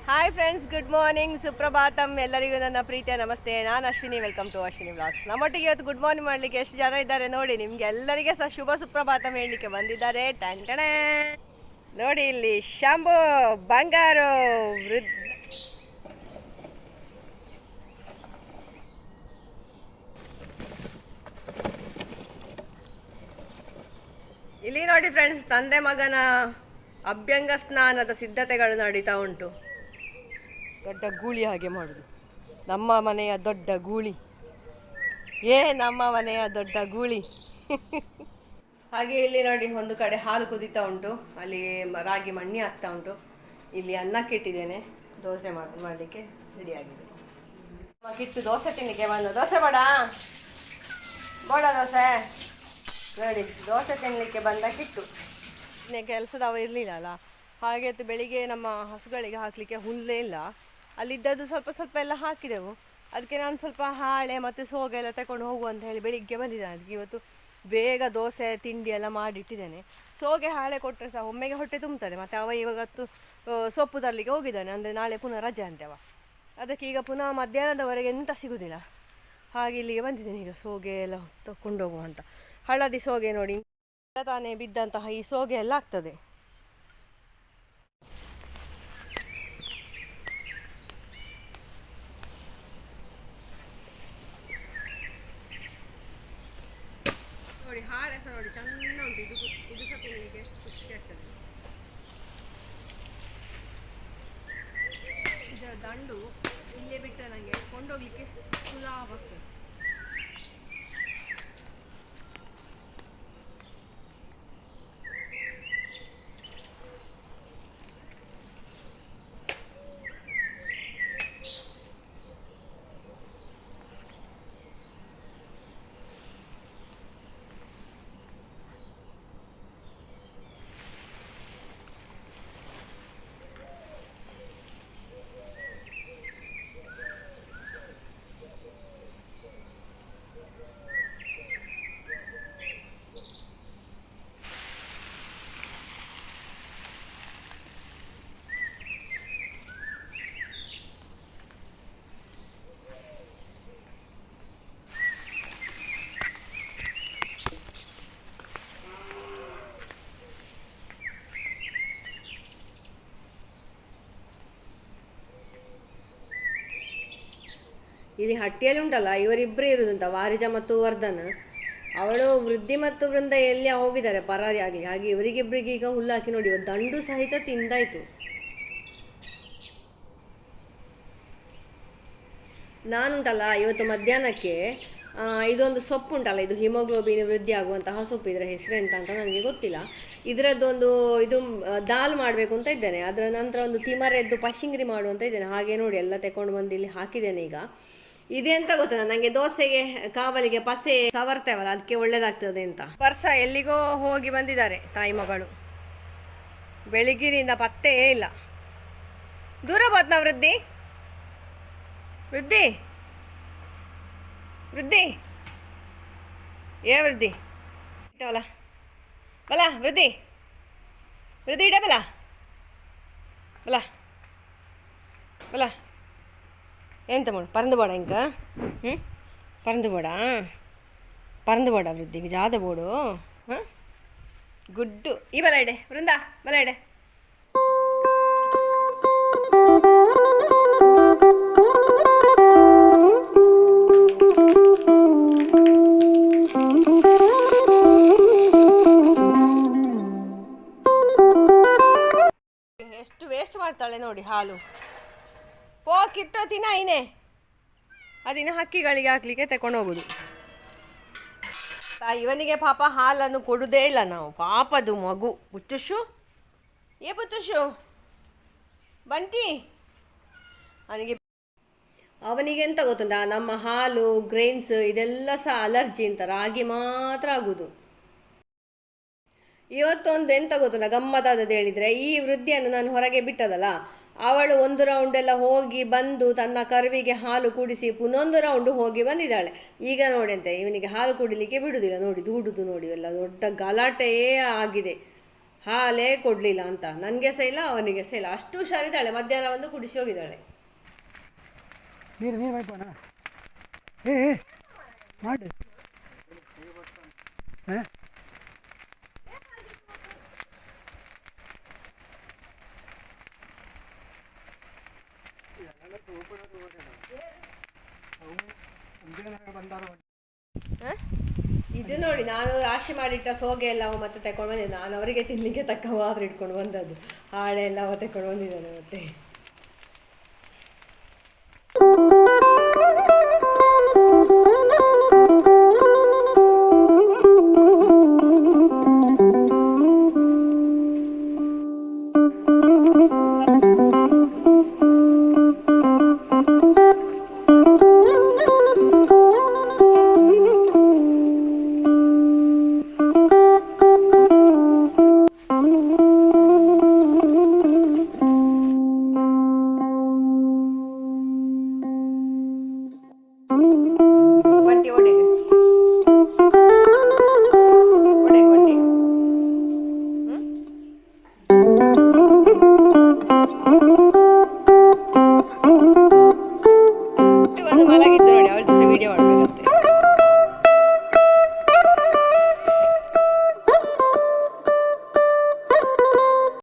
Hi friends, good morning, ಸುಪ್ರಭಾತಂ. ಎಲ್ಲರಿಗೂ ನನ್ನ ಪ್ರೀತಿಯ ನಮಸ್ತೆ. ನಾನು Ashwini. Welcome to Ashwini vlogs. ನಮ್ಮೊಟ್ಟಿಗೆ ಇವತ್ತು ಗುಡ್ ಮಾರ್ನಿಂಗ್ ಮಾಡಲಿಕ್ಕೆ ಎಷ್ಟು ಜನ ಇದ್ದಾರೆ ನೋಡಿ. ನಿಮಗೆ ಎಲ್ಲರಿಗೆ ಸಹ ಶುಭ ಸುಪ್ರಭಾತಂ ಹೇಳಲಿಕ್ಕೆ ಬಂದಿದ್ದಾರೆ. ಟಂಟಣೆ ನೋಡಿ, ಇಲ್ಲಿ ಶಾಂಬು ಬಂಗಾರು ಇಲ್ಲಿ ನೋಡಿ ಫ್ರೆಂಡ್ಸ್, ತಂದೆ ಮಗನ ಅಭ್ಯಂಗ ಸ್ನಾನದ ಸಿದ್ಧತೆಗಳು ನಡೀತಾ ಉಂಟು. ದೊಡ್ಡ ಗೂಳಿ ಹಾಗೆ ಮಾಡುದು. ನಮ್ಮ ಮನೆಯ ದೊಡ್ಡ ಗೂಳಿ, ನಮ್ಮ ಮನೆಯ ದೊಡ್ಡ ಗೂಳಿ. ಹಾಗೆ ಇಲ್ಲಿ ನೋಡಿ, ಒಂದು ಕಡೆ ಹಾಲು ಕುದೀತಾ ಉಂಟು, ಅಲ್ಲಿ ರಾಗಿ ಮಣ್ಣಿ ಆಗ್ತಾ ಉಂಟು. ಇಲ್ಲಿ ಅನ್ನಕ್ಕೆ ಇಟ್ಟಿದ್ದೇನೆ, ದೋಸೆ ಮಾಡಲಿಕ್ಕೆ ರೆಡಿಯಾಗಿದೆ. ಕಿಟ್ಟು ದೋಸೆ ತಿನ್ನಲಿಕ್ಕೆ ಬಂದು. ದೋಸೆ ಬೋಡ ದೋಸೆ ನೋಡಿ, ದೋಸೆ ತಿನ್ನಲಿಕ್ಕೆ ಬಂದ ಕಿಟ್ಟು. ಕೆಲಸದವ ಇರಲಿಲ್ಲ ಅಲ್ಲ, ಹಾಗೆ ಬೆಳಿಗ್ಗೆ ನಮ್ಮ ಹಸುಗಳಿಗೆ ಹಾಕಲಿಕ್ಕೆ ಹುಲ್ಲೇ ಇಲ್ಲ. ಅಲ್ಲಿದ್ದದ್ದು ಸ್ವಲ್ಪ ಸ್ವಲ್ಪ ಎಲ್ಲ ಹಾಕಿದೆವು. ಅದಕ್ಕೆ ನಾನು ಸ್ವಲ್ಪ ಹಾಳೆ ಮತ್ತು ಸೋಗೆ ಎಲ್ಲ ತಗೊಂಡು ಹೋಗುವ ಅಂತ ಹೇಳಿ ಬೆಳಿಗ್ಗೆ ಬಂದಿದ್ದೇನೆ. ಅದಕ್ಕೆ ಇವತ್ತು ಬೇಗ ದೋಸೆ ತಿಂಡಿ ಎಲ್ಲ ಮಾಡಿಟ್ಟಿದ್ದೇನೆ. ಸೋಗೆ ಹಾಳೆ ಕೊಟ್ಟರೆ ಸಹ ಒಮ್ಮೆಗೆ ಹೊಟ್ಟೆ ತುಂಬ್ತದೆ. ಮತ್ತು ಅವ ಇವಾಗತ್ತು ಸೊಪ್ಪು ತರಲಿಕ್ಕೆ ಹೋಗಿದ್ದಾನೆ, ಅಂದರೆ ನಾಳೆ ಪುನಃ ರಜೆ ಅಂತೇವ. ಅದಕ್ಕೆ ಈಗ ಪುನಃ ಮಧ್ಯಾಹ್ನದವರೆಗೆ ಎಂತ ಸಿಗೋದಿಲ್ಲ. ಹಾಗೆ ಇಲ್ಲಿಗೆ ಬಂದಿದ್ದೇನೆ. ಈಗ ಸೋಗೆ ಎಲ್ಲ ತಗೊಂಡೋಗುವ ಅಂತ. ಹಳದಿ ಸೋಗೆ ನೋಡಿ, ತಾನೇ ಬಿದ್ದಂತಹ ಈ ಸೋಗೆ ಎಲ್ಲ ಆಗ್ತದೆ. ನೋಡಿ, ಹಾಳೆ ಸಹ ನೋಡಿ ಚಂದ ಉಂಟು. ಇದು ಸಹ ತಿನ್ನಲಿಕ್ಕೆ ಖುಷಿ ಆಗ್ತದೆ. ಇದರ ದಂಡು ಇಲ್ಲೇ ಬಿಟ್ಟರೆ ನನಗೆ ಕೊಂಡೋಗ್ಲಿಕ್ಕೆ ಸುಲಭ ಆಗ್ತದೆ. ಇಲ್ಲಿ ಹಟ್ಟಿಯಲ್ಲಿ ಉಂಟಲ್ಲ, ಇವರಿಬ್ಬರೇ ಇರುದಂತ, ವಾರಿಜ ಮತ್ತು ವರ್ಧನ್. ಅವಳು ವೃದ್ಧಿ ಮತ್ತು ವೃಂದ ಎಲ್ಲಿ ಹೋಗಿದ್ದಾರೆ ಪರಾರಿ ಆಗಲಿ. ಹಾಗೆ ಇವರಿಗಿಬ್ಬರಿಗೆ ಈಗ ಹುಲ್ಲು ಹಾಕಿ ನೋಡಿ, ಇವತ್ತು ದಂಡು ಸಹಿತ ತಿಂದಾಯ್ತು. ನಾನುಂಟಲ್ಲ ಇವತ್ತು ಮಧ್ಯಾಹ್ನಕ್ಕೆ ಇದೊಂದು ಸೊಪ್ಪು ಉಂಟಲ್ಲ, ಇದು ಹಿಮೋಗ್ಲೋಬಿನ್ ವೃದ್ಧಿ ಆಗುವಂತಹ ಸೊಪ್ಪು. ಇದರ ಹೆಸರೆಂತ ಅಂತ ನನಗೆ ಗೊತ್ತಿಲ್ಲ. ಇದರದ್ದೊಂದು ಇದು ದಾಲ್ ಮಾಡಬೇಕು ಅಂತ ಇದ್ದೇನೆ. ಅದರ ನಂತರ ಒಂದು ತಿಮರೆದ್ದು ಪಶಿಂಗ್ರಿ ಮಾಡುವಂತ ಇದ್ದೇನೆ. ಹಾಗೆ ನೋಡಿ, ಎಲ್ಲ ತಗೊಂಡು ಬಂದು ಇಲ್ಲಿ ಹಾಕಿದ್ದೇನೆ. ಈಗ ಇದೆಂತ ಗೊತ್ತಾ, ನನಗೆ ದೋಸೆಗೆ ಕಾವಲಿಗೆ ಪಸೆ ಸವರ್ತೇವಲ್ಲ, ಅದಕ್ಕೆ ಒಳ್ಳೇದಾಗ್ತದೆ ಅಂತ. ವರ್ಷ ಎಲ್ಲಿಗೋ ಹೋಗಿ ಬಂದಿದ್ದಾರೆ ತಾಯಿ ಮಗಳು. ಬೆಳಿಗ್ಗಿನಿಂದ ಪತ್ತೆಯೇ ಇಲ್ಲ. ದೂರ ಹೋದ್ನ ವೃದ್ಧಿ ವೃದ್ಧಿ ವೃದ್ಧಿ ವೃದ್ಧಿ ಇಟ್ಟವಲ್ಲ ಬಲ ವೃದ್ಧಿ ವೃದ್ಧಿ ಇಡ ಬಲ ಬಲ ಬಲ. ಎಂತ ಮಾಡು, ಪರಂದು ಬೋಡ ಇಂಕ ಪರಂದು ಬೋಡ ವೃದ್ಧಿಗೆ ಜಾದ ಬೋಡು. ಗುಡ್ಡು ಈ ಬಲ ಇಡೆ ವೃಂದ, ಬಲ ಇಡೆ. ಎಷ್ಟು ವೇಸ್ಟ್ ಮಾಡ್ತಾಳೆ ನೋಡಿ ಹಾಲು. ಕಿಟ್ಟೋ ತಿನ್ನ ಐನೆ ಅದಿನ ಹಕ್ಕಿಗಳಿಗೆ ಹಾಕ್ಲಿಕ್ಕೆ ತಕೊಂಡು ಹೋಗುದು. ಇವನಿಗೆ ಪಾಪ ಹಾಲನ್ನು ಕೊಡುವುದೇ ಇಲ್ಲ ನಾವು. ಪಾಪದು ಮಗು ಪುಚ್ಚುಶು, ಪುಚ್ಚುಶು ಬಂಟಿ. ಅವನಿಗೆ ಎಂತ ಗೊತ್ತುಂಟ, ನಮ್ಮ ಹಾಲು ಗ್ರೈನ್ಸ್ ಇದೆಲ್ಲ ಸಹ ಅಲರ್ಜಿ ಅಂತ, ರಾಗಿ ಮಾತ್ರ ಆಗುದು. ಇವತ್ತೊಂದು ಎಂತ ಗೊತ್ತುಂಟ ಗಮ್ಮತ್ತಾದದ್ದು ಹೇಳಿದರೆ, ಈ ವೃದ್ಧಿಯನ್ನು ನಾನು ಹೊರಗೆ ಬಿಟ್ಟದಲ್ಲ, ಅವಳು ಒಂದು ರೌಂಡ್ ಎಲ್ಲ ಹೋಗಿ ಬಂದು ತನ್ನ ಕರುವಿಗೆ ಹಾಲು ಕುಡಿಸಿ ಪುನೊಂದು ರೌಂಡ್ ಹೋಗಿ ಬಂದಿದ್ದಾಳೆ. ಈಗ ನೋಡಿ ಅಂತೆ, ಇವನಿಗೆ ಹಾಲು ಕುಡಿಲಿಕ್ಕೆ ಬಿಡುವುದಿಲ್ಲ ನೋಡಿ, ದೂಡುದು ನೋಡಿ, ಎಲ್ಲ ದೊಡ್ಡ ಗಲಾಟೆಯೇ ಆಗಿದೆ. ಹಾಲೇ ಕೊಡಲಿಲ್ಲ ಅಂತ, ನನಗೆ ಸಹ ಇಲ್ಲ ಅವನಿಗೆ ಸಹ ಇಲ್ಲ. ಅಷ್ಟು ಹುಷಾರಿದ್ದಾಳೆ, ಮಧ್ಯಾಹ್ನ ಒಂದು ಕುಡಿಸಿ ಹೋಗಿದ್ದಾಳೆ. ನೀರು ನೀರು ಬೈಪೋಣ ಏ ಮಾಡಿ ಹಾಂ ಇದು ನೋಡಿ, ನಾನು ರಾಶಿ ಮಾಡಿಟ್ಟ ಸೋಗೆ ಎಲ್ಲ ಮತ್ತೆ ತಗೊಂಡು ಬಂದಿದ್ದೆ. ನಾನು ಅವರಿಗೆ ತಿನ್ನಲಿಕ್ಕೆ ತಕ್ಕ ಮಾತ್ರ ಇಟ್ಕೊಂಡು ಬಂದದ್ದು. ಹಾಳೆ ಎಲ್ಲ ತಗೊಂಡು ಬಂದಿದ್ದಾನೆ ಮತ್ತೆ.